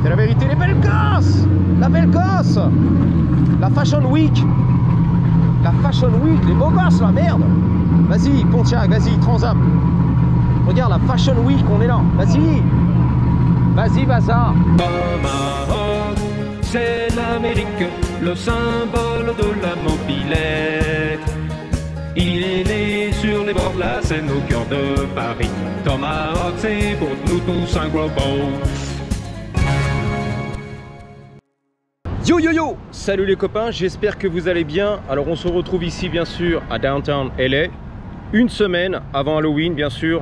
C'est la vérité, les belles gosses. La belle gosse. La Fashion Week. La Fashion Week, les beaux gosses là, merde. Vas-y, Pontiac, vas-y, Transam. Regarde la Fashion Week, on est là. Vas-y. Vas-y, Baza. C'est l'Amérique, le symbole de la mobilette. Il est né sur les bords de la Seine au cœur de Paris. Tomahawk, c'est pour nous tous un gros beau. Yo yo yo, salut les copains, j'espère que vous allez bien. Alors on se retrouve ici bien sûr à Downtown LA, une semaine avant Halloween bien sûr,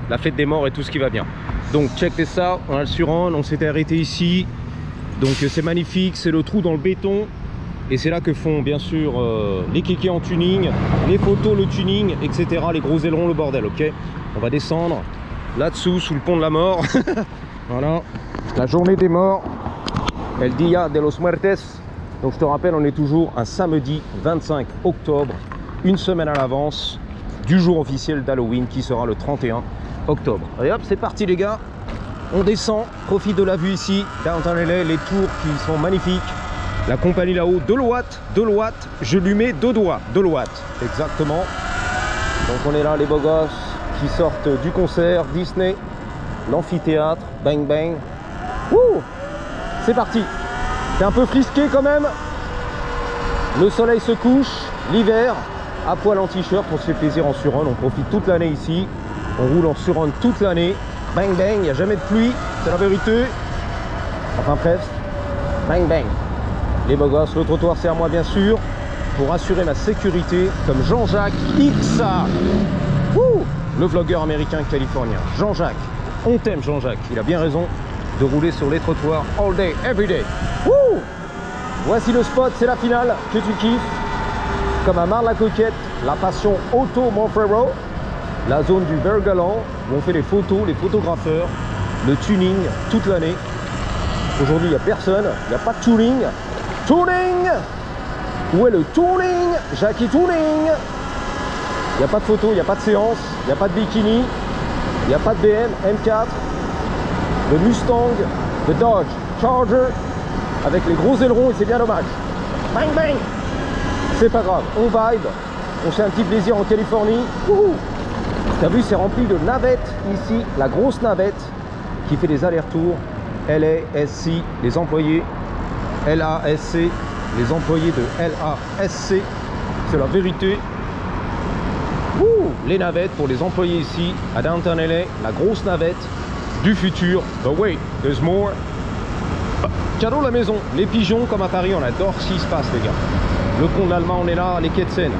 la fête des morts et tout ce qui va bien. Donc check ça, on a le surround, on s'était arrêté ici. Donc c'est magnifique, c'est le trou dans le béton. Et c'est là que font bien sûr les kékés en tuning, les photos, le tuning, etc. Les gros ailerons, le bordel, ok. On va descendre là-dessous, sous le pont de la mort. Voilà, la journée des morts. El Dia de los Muertes. Donc je te rappelle, on est toujours un samedi 25 octobre, une semaine à l'avance du jour officiel d'Halloween qui sera le 31 octobre. Allez hop, c'est parti les gars. On descend, profite de la vue ici, Downtown LA, les tours qui sont magnifiques. La compagnie là-haut, Deloitte, je lui mets deux doigts, Deloitte, exactement. Donc on est là, les beaux gosses qui sortent du concert, Disney, l'amphithéâtre, bang bang. Wouh! C'est parti. C'est un peu frisqué quand même. Le soleil se couche, l'hiver, à poil en t-shirt, on se fait plaisir en surrun, on profite toute l'année ici. On roule en surrun toute l'année. Bang bang, il n'y a jamais de pluie, c'est la vérité. Enfin presque. Bang bang. Les beaux gosses, le trottoir c'est à moi bien sûr. Pour assurer ma sécurité, comme Jean-Jacques X. Wouh, le vlogueur américain californien. Jean-Jacques, on t'aime Jean-Jacques, il a bien raison de rouler sur les trottoirs all day, every day. Wouh! Voici le spot, c'est la finale que tu kiffes. Comme à Marne-la-Coquette, la passion Auto Monferrero, la zone du Vert Galant, où on fait les photos, les photographeurs, le tuning toute l'année. Aujourd'hui, il n'y a personne, il n'y a pas de tuning. Tuning! Où est le tuning? Jackie Tuning! Il n'y a pas de photo, il n'y a pas de séance, il n'y a pas de bikini, il n'y a pas de BM, M4. Le Mustang, le Dodge Charger avec les gros ailerons et c'est bien dommage. Bang bang. C'est pas grave, on vibe, on fait un petit plaisir en Californie. T'as vu, c'est rempli de navettes ici, la grosse navette qui fait des allers-retours. LASC, les employés, LASC, les employés de LASC, c'est la vérité. Les navettes pour les employés ici à Downtown LA, la grosse navette du futur. But wait, there's more. Cadeau de la maison, les pigeons comme à Paris, on adore ce qui se passe les gars. Le pont de l'Allemagne, on est là, les quais de Seine.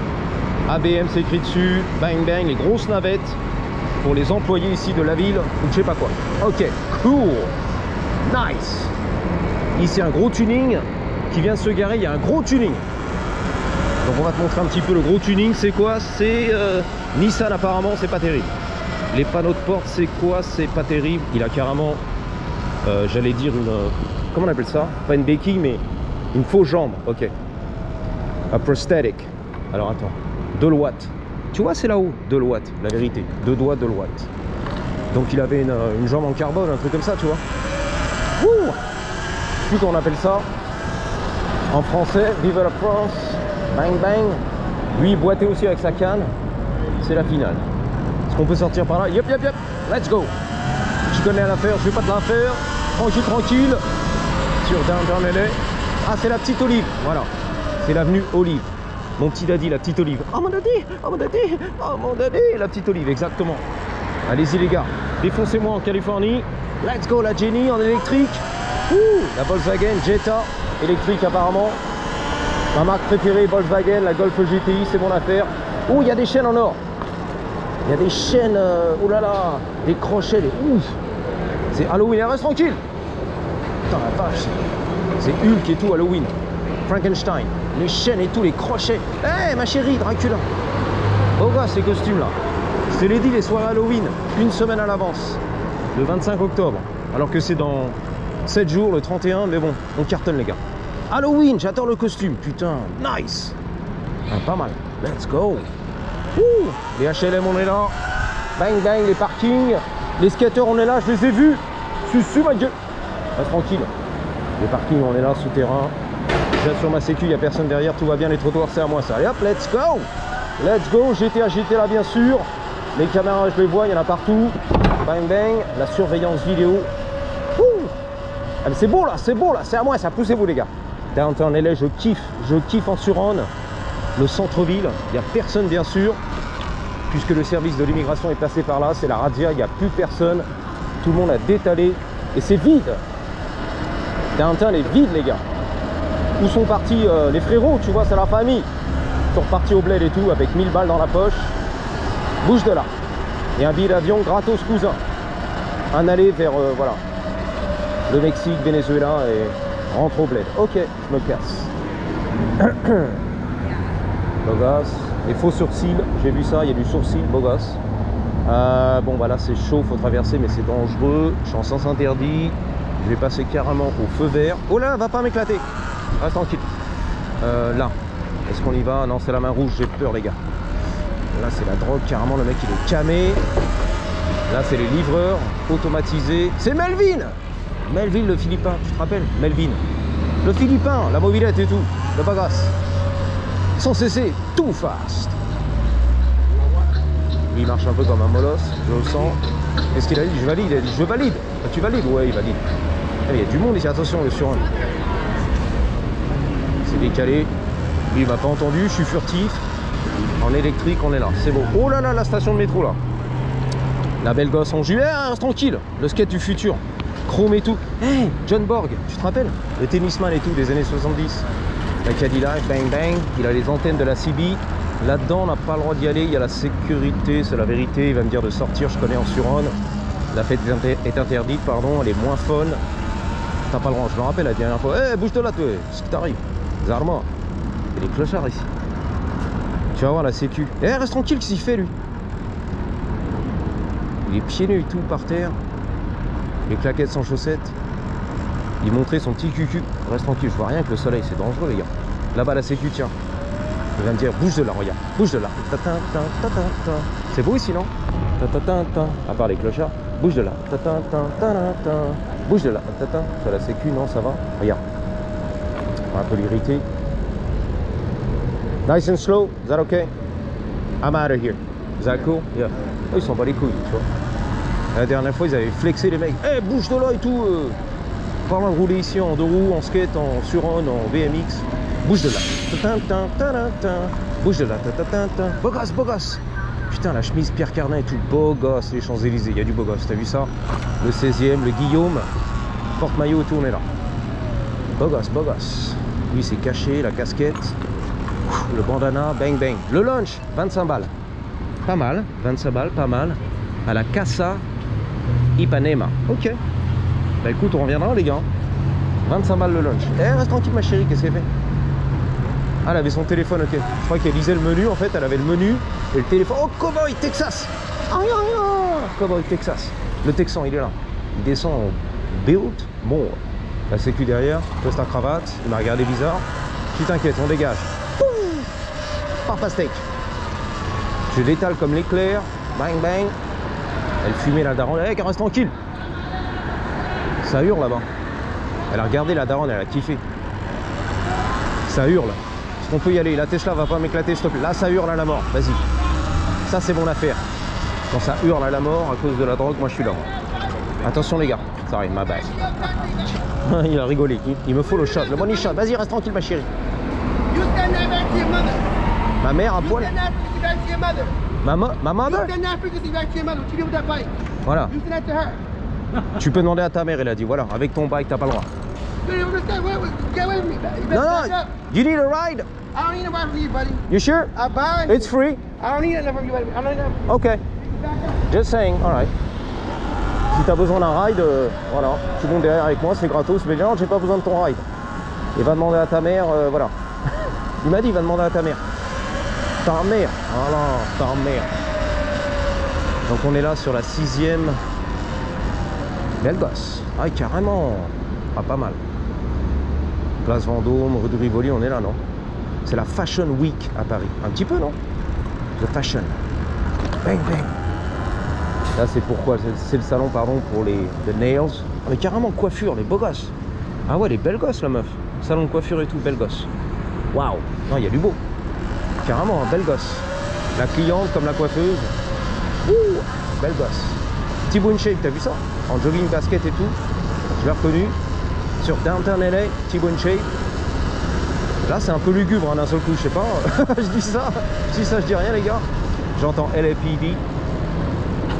ABM c'est écrit dessus, bang bang, les grosses navettes pour les employés ici de la ville ou je sais pas quoi. Ok, cool, nice. Ici un gros tuning qui vient de se garer, il y a un gros tuning. Donc on va te montrer un petit peu le gros tuning, c'est quoi? C'est Nissan apparemment, c'est pas terrible. Les panneaux de porte, c'est quoi? C'est pas terrible. Il a carrément, j'allais dire une... comment on appelle ça? Pas une béquille, mais une fausse jambe. Ok. Un prosthetic. Alors attends. Deloitte. Tu vois, c'est là-haut. Deloitte, la vérité. Deux doigts Deloitte. Donc il avait une jambe en carbone, un truc comme ça, tu vois. Ouh! Je sais plus comment on appelle ça. En français, Vive la France. Bang bang. Lui, il boitait aussi avec sa canne. C'est la finale. Est-ce qu'on peut sortir par là? Yep, yep, yep. Let's go. Je connais l'affaire, je vais pas te la faire. Tranquille, tranquille. Sur Downtown LA. Ah, c'est la petite Olive. Voilà. C'est l'avenue Olive. Mon petit daddy, la petite Olive. Oh mon daddy, oh mon daddy, oh mon daddy. La petite Olive, exactement. Allez-y les gars. Défoncez-moi en Californie. Let's go la Jenny en électrique. Ouh, la Volkswagen Jetta électrique apparemment. Ma marque préférée Volkswagen, la Golf GTI, c'est mon affaire. Ouh, il y a des chaînes en or. Il y a des chaînes, oh là là, des crochets, des ouf. C'est Halloween, reste tranquille. Putain la vache, c'est Hulk et tout Halloween. Frankenstein, les chaînes et tout, les crochets. Eh hey, ma chérie, Dracula. Oh gars, ces costumes là. Je te l'ai dit, les soirées Halloween, une semaine à l'avance. Le 25 octobre. Alors que c'est dans 7 jours, le 31, mais bon, on cartonne les gars. Halloween, j'adore le costume, putain, nice. Ah, pas mal, let's go. Ouh, les HLM on est là. Bang bang, les parkings. Les skateurs on est là, je les ai vus. Susu ma gueule. Reste tranquille. Les parkings, on est là, souterrain. Sur ma sécu, il n'y a personne derrière, tout va bien, les trottoirs, c'est à moi ça. Allez hop, let's go! Let's go, GTA là bien sûr. Les caméras, je les vois, il y en a partout. Bang bang, la surveillance vidéo. Ah, c'est beau là, c'est à moi ça, poussez-vous les gars. Downtown LA, je kiffe en surround. Le centre-ville, il n'y a personne bien sûr. Puisque le service de l'immigration est passé par là, c'est la razzia, il n'y a plus personne. Tout le monde a détalé et c'est vide. Downtown est vide les gars. Où sont partis les frérots, tu vois, c'est la famille. Ils sont repartis au bled et tout avec 1000 balles dans la poche. Bouge de là. Et un billet d'avion gratos cousin. Un aller vers, voilà, le Mexique, Venezuela et rentre au bled. Ok, je me casse. Beau gosse. Et faux sourcils, j'ai vu ça, il y a du sourcil, beau gosse. Bon bah là c'est chaud, faut traverser mais c'est dangereux. Je suis en sens interdit. Je vais passer carrément au feu vert. Oh là, va pas m'éclater. Reste tranquille. Là, est-ce qu'on y va? Non, c'est la main rouge, j'ai peur les gars. Là c'est la drogue, carrément le mec il est camé. Là c'est les livreurs automatisés. C'est Melvin! Melvin le Philippin, tu te rappelles? Melvin. Le Philippin, la mobilette et tout. Le bagasse. Sans cesser, tout fast. Lui il marche un peu comme un molosse, je le sens. Qu'est-ce qu'il a dit? Je valide, il a dit je valide. Ah, tu valides? Ouais, il valide. Ah, il y a du monde ici, attention le surhomme. C'est décalé. Lui il m'a pas entendu, je suis furtif. En électrique, on est là, c'est beau. Oh là là, la station de métro là. La belle gosse en juillet, reste tranquille. Le skate du futur. Chrome et tout. Hey, John Borg, tu te rappelles? Le tennisman et tout des années 70. La Cadillac, bang bang. Il a les antennes de la CB. Là-dedans, on n'a pas le droit d'y aller. Il y a la sécurité, c'est la vérité. Il va me dire de sortir, je connais en surhound. La fête est interdite, pardon, elle est moins fun. T'as pas le droit, je me rappelle la dernière fois. Eh, bouge de là, toi, ce qui t'arrive. Zarma. Il y a des clochards ici. Tu vas voir la sécu. Eh, reste tranquille, qu'est-ce qu'il fait lui? Il est pieds nus et tout par terre. Les claquettes sans chaussettes. Il montrait son petit cucu. Reste tranquille, je vois rien que le soleil, c'est dangereux les gars. Là-bas la sécu, tiens. Il va me dire, bouge de là, regarde. Bouge de là. C'est beau ici, non? À part les clochards. Bouge de là. Bouge de là. Sur la sécu, non, ça va. Regarde. On va un peu l'irriter. Nice and slow, is that okay? I'm out of here. Is that cool? Yeah. Oh, ils sont pas les couilles, tu vois. La dernière fois, ils avaient flexé les mecs. Eh, hey, bouge de là et tout. Pas mal de rouler ici en deux roues, en skate, en surhound, en BMX. Bouge de là. Bouge de là. Beau gosse, beau gosse. Putain, la chemise Pierre Cardin et tout. Beau gosse, les Champs-Élysées. Il y a du beau gosse, t'as vu ça? Le 16e, le Guillaume. Porte-maillot et tout, on est là. Beau gosse, beau gosse. Lui, c'est caché, la casquette. Le bandana, bang bang. Le lunch, 25 balles. Pas mal, 25 balles, pas mal. À la Casa Ipanema. Ok. Bah écoute, on reviendra les gars. 25 balles le lunch. Eh, reste tranquille ma chérie, qu'est-ce qu'elle fait? Ah, elle avait son téléphone, ok. Je crois qu'elle lisait le menu en fait, elle avait le menu et le téléphone. Oh, Cowboy Texas. Cowboy Texas. Le Texan, il est là. Il descend en Build More. La sécu derrière, pose ta cravate. Il m'a regardé bizarre. Tu t'inquiètes, on dégage. Papa steak. Je l'étale comme l'éclair. Bang bang. Elle fumait la daronne. Eh, reste tranquille. Ça hurle là-bas. Elle a regardé la daronne, elle a kiffé. Ça hurle. Est-ce qu'on peut y aller? La Tesla va pas m'éclater, s'il te plaît. Là, ça hurle à la mort. Vas-y. Ça, c'est mon affaire. Quand ça hurle à la mort à cause de la drogue, moi, je suis là. Attention, les gars. Ça arrive, ma base. Il a rigolé. Il me faut le shot, le money shot. Vas-y, reste tranquille, ma chérie. Ma mère à poil. Ma mother? Voilà. Tu peux demander à ta mère, elle a dit. Voilà, avec ton bike, t'as pas le droit. Non, non, you need a ride? I don't need a ride from you, buddy. You sure? I buy. It's free? I don't need it from you, buddy. I don't need it. Ok. Just saying, alright. Si t'as besoin d'un ride, voilà. Tout le monde derrière avec moi, c'est gratos. Mais non, j'ai pas besoin de ton ride. Et va demander à ta mère, voilà. Il m'a dit, va demander à ta mère. Ta mère. Voilà, ta mère. Donc on est là sur la 6e. Belle gosse. Ah, carrément. Ah, pas mal. Place Vendôme, rue de Rivoli, on est là, non? C'est la Fashion Week à Paris. Un petit peu, non? The Fashion. Bang, bang. Là, c'est pourquoi? C'est le salon, pardon, pour les nails. Ah, mais carrément, coiffure, les beaux gosses. Ah ouais, les belles gosses, la meuf. Salon de coiffure et tout, belle gosse. Waouh. Non, il y a du beau. Carrément, un belle gosse. La cliente comme la coiffeuse. Ouh, belle gosse. T-Bone Shape, t'as vu ça? En jogging basket et tout. Je l'ai reconnu. Sur Downtown LA, T-Bone Shape. Là, c'est un peu lugubre hein, d'un seul coup, je sais pas. Je dis ça. Si ça, je dis rien, les gars. J'entends LAPD.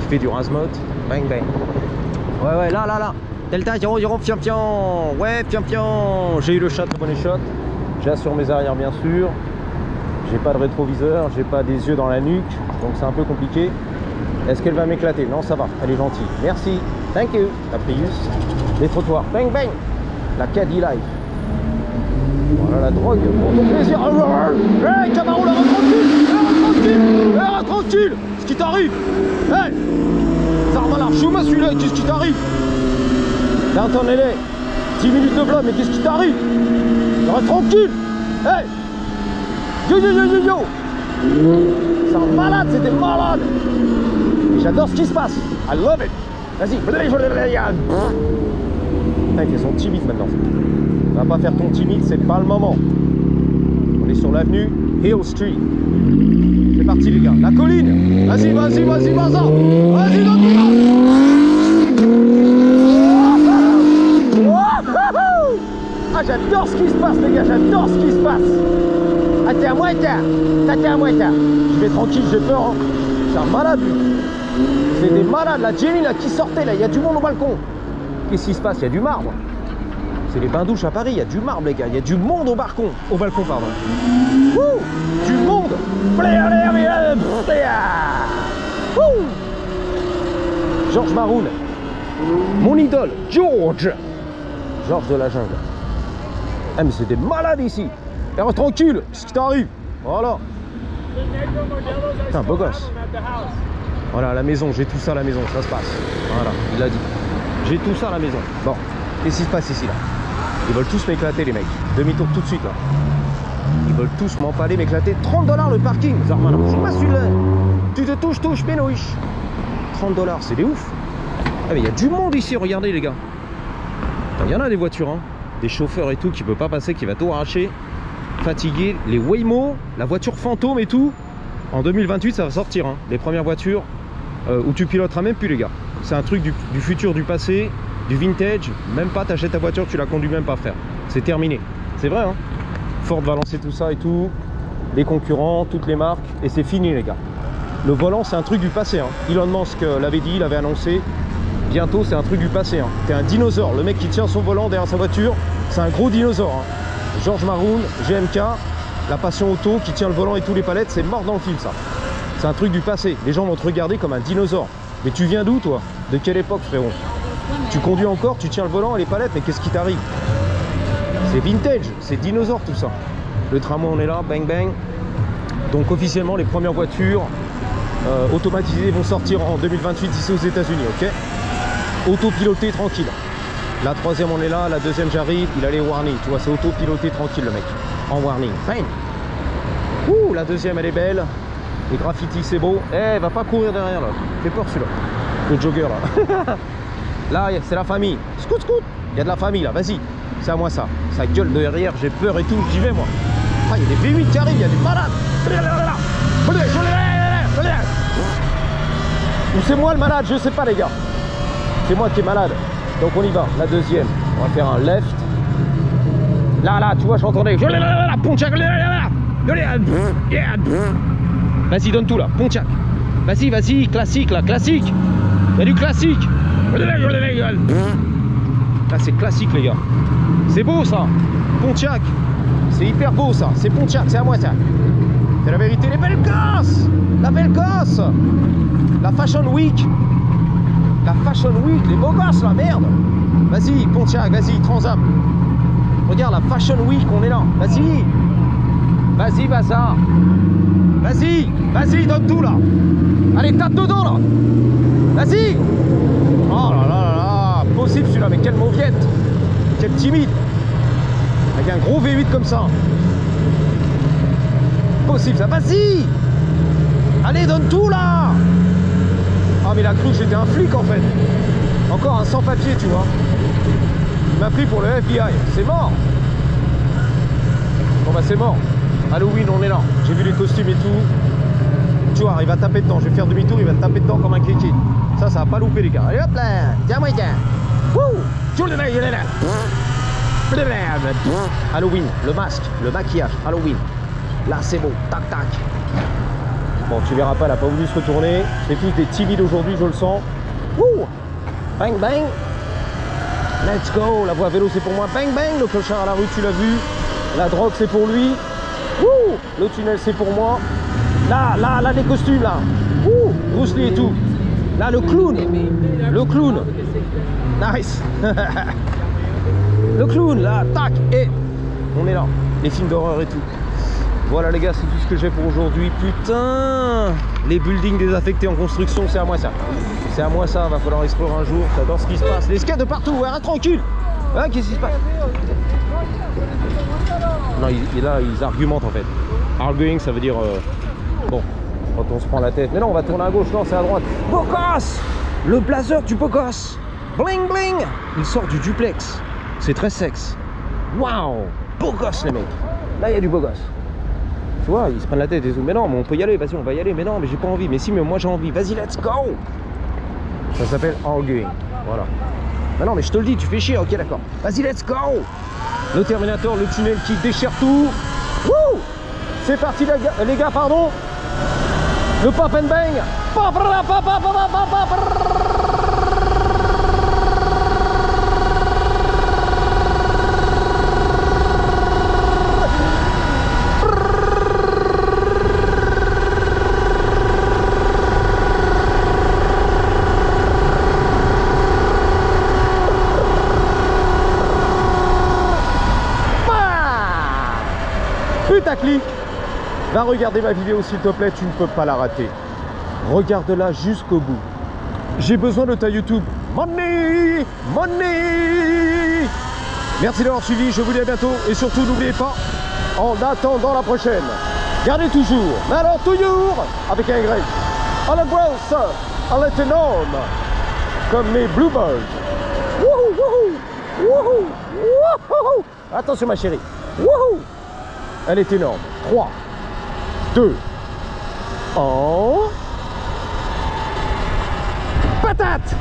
Je fais du Razmot. Bang, bang. Ouais, ouais, là. Delta 00, fian. Ouais, fian. J'ai eu le shot, le bonnet shot. J'assure mes arrières, bien sûr. J'ai pas de rétroviseur, j'ai pas des yeux dans la nuque, donc c'est un peu compliqué. Est-ce qu'elle va m'éclater? Non, ça va, elle est gentille. Merci, thank you. La Prius, les trottoirs, bang bang. La Caddy Life. Voilà la drogue, pour ton plaisir. Hey Camaro, la tranquille. Qu'est-ce qui t'arrive? Hey Zarmala, chouma celui-là, qu'est-ce qui t'arrive? Downtown LA, 10 minutes de bloc, mais qu'est-ce qui t'arrive? Reste tranquille. Hey Yo. C'est un malade, c'était malade. J'adore ce qui se passe. I love it. Vas-y. Putain, ils sont timides maintenant. On va pas faire ton timide, c'est pas le moment. On est sur l'avenue Hill Street. C'est parti les gars. La colline. Vas-y. Vas-y, ah, j'adore ce qui se passe les gars, j'adore ce qui se passe. Ah t'es à moi, je vais tranquille, j'ai peur hein. C'est un malade lui. C'est des malades, la Jenny là qui sortait là, il y a du monde au balcon. Qu'est-ce qui se passe? Il y a du marbre. C'est les bains-douches à Paris, il y a du marbre les gars, il y a du monde au balcon. Au balcon pardon. Wouh, du monde. Wouh. George Maroon. Mon idole, George de la jungle. Ah mais c'est des malades ici. Alors tranquille, qu'est-ce qui t'arrive? Voilà. Putain, beau gosse. Voilà, à la maison, j'ai tout ça à la maison, ça se passe. Voilà, il a dit. J'ai tout ça à la maison. Bon, qu'est-ce qui se passe ici là? Ils veulent tous m'éclater les mecs. Demi-tour tout de suite là. Ils veulent tous m'empaler, m'éclater. 30 $ le parking, Zarmana. C'est pas celui-là. Tu te touches, pénouiche. 30 $, c'est des ouf. Ah mais il y a du monde ici, regardez les gars. Il y en a des voitures, hein. Des chauffeurs et tout qui ne peut pas passer, qui va tout arracher. Fatigué, les Waymo, la voiture fantôme et tout. En 2028 ça va sortir hein. Les premières voitures où tu piloteras même plus les gars. C'est un truc du futur, du passé, du vintage. Même pas, t'achètes ta voiture, tu la conduis même pas frère. C'est terminé. C'est vrai hein. Ford va lancer tout ça et tout. Les concurrents, toutes les marques. Et c'est fini les gars. Le volant c'est un truc du passé hein. Elon Musk l'avait dit, il avait annoncé. Bientôt c'est un truc du passé hein. T'es un dinosaure. Le mec qui tient son volant derrière sa voiture, c'est un gros dinosaure hein. George Maroon, GMK, la passion auto qui tient le volant et tous les palettes, c'est mort dans le film ça. C'est un truc du passé. Les gens vont te regarder comme un dinosaure. Mais tu viens d'où toi? De quelle époque frérot? Tu conduis encore, tu tiens le volant et les palettes, mais qu'est-ce qui t'arrive? C'est vintage, c'est dinosaure tout ça. Le tramway on est là, bang bang. Donc officiellement les premières voitures automatisées vont sortir en 2028 ici aux États-Unis, ok? Autopiloté tranquille. La troisième on est là, la deuxième j'arrive, il a les warnings, tu vois, c'est autopiloté tranquille le mec. En warning. Bang. Ouh, la deuxième elle est belle. Les graffitis c'est beau. Eh, va pas courir derrière là. Fait peur celui-là. Le jogger là. Là, c'est la famille. Scout. Il y a de la famille là, vas-y. C'est à moi ça. Ça gueule derrière, j'ai peur et tout, j'y vais moi. Ah, il y a des V8 qui arrivent, il y a des malades. Ou c'est moi le malade, je sais pas les gars. C'est moi qui est malade. Donc on y va, la deuxième. On va faire un left. Là, tu vois, j'entendais. Pontiac. Vas-y, donne tout là, Pontiac. Vas-y, classique là, classique. Il y a du classique. Là, c'est classique, les gars. C'est beau ça. Pontiac. C'est hyper beau ça. C'est Pontiac, c'est à moi ça. C'est la vérité. Les belles gosses. La belle gosse. La Fashion Week. La Fashion Week, les beaux gosses là, merde. Vas-y, Pontiac, vas-y, Transam. Regarde la Fashion Week, on est là. Vas-y. Vas-y, Baza. Vas-y, donne tout là. Allez, tape dedans là. Vas-y. Oh là là, possible celui-là, mais quelle mauviette. Quelle timide. Avec un gros V8 comme ça. Possible ça, vas-y. Allez, donne tout là. Ah mais il a cru que j'étais un flic en fait. Encore un sans-papier, tu vois. Il m'a pris pour le FBI. C'est mort. Bon bah c'est mort. Halloween, on est là. J'ai vu les costumes et tout. Tu vois, il va taper dedans. Je vais faire demi-tour, il va taper dedans comme un kéké. Ça va pas louper les gars. Allez hop là. Tiens-moi, tiens. Wouh. Halloween, le masque, le maquillage, Halloween. Là c'est beau, tac tac. Bon, tu verras pas, elle a pas voulu se retourner. C'est tous des timides aujourd'hui, je le sens. Wouh. Bang bang. Let's go. La voie vélo c'est pour moi. Bang bang. Le clochard à la rue, tu l'as vu. La drogue c'est pour lui. Wouh. Le tunnel c'est pour moi. Là les costumes là. Wouh. Bruce Lee et tout. Là le clown. Le clown. Nice. Le clown là, tac. Et on est là. Les films d'horreur et tout. Voilà les gars, c'est tout ce que j'ai pour aujourd'hui. Putain, les buildings désaffectés en construction, c'est à moi ça. C'est à moi ça, va falloir explorer un jour. J'adore ce qui se passe. Les skates de partout, arrête tranquille. Hein, qu'est-ce qui se passe? Non, là, ils argumentent en fait. Arguing, ça veut dire... bon, quand on se prend la tête. Mais non, on va tourner à gauche, non, c'est à droite. Beau gosse. Le blazer du beau gosse. Bling bling. Il sort du duplex. C'est très sexe. Waouh. Beau gosse les mecs. Là, il y a du beau gosse. Tu vois, ils se prennent la tête et tout. Mais non, mais on peut y aller, vas-y, on va y aller. Mais non, mais j'ai pas envie. Mais si, mais moi j'ai envie. Vas-y, let's go. Ça s'appelle arguing. Voilà. Mais non, mais je te le dis, tu fais chier. Ok, d'accord. Vas-y, let's go. Le Terminator, le tunnel qui déchire tout. Wouh. C'est parti, les gars, pardon. Le pop and bang. Putaclic. Va regarder ma vidéo s'il te plaît, tu ne peux pas la rater. Regarde-la jusqu'au bout. J'ai besoin de ta YouTube. Money, money. Merci d'avoir suivi, je vous dis à bientôt. Et surtout, n'oubliez pas, en attendant la prochaine, gardez toujours, mais alors toujours, avec un Y, à la grosse, à la énorme, comme mes Bluebirds. Wouhou, wouhou, wouhou, wouhou. Attention ma chérie. Wouhou. Elle est énorme. 3, 2, 1. Patate.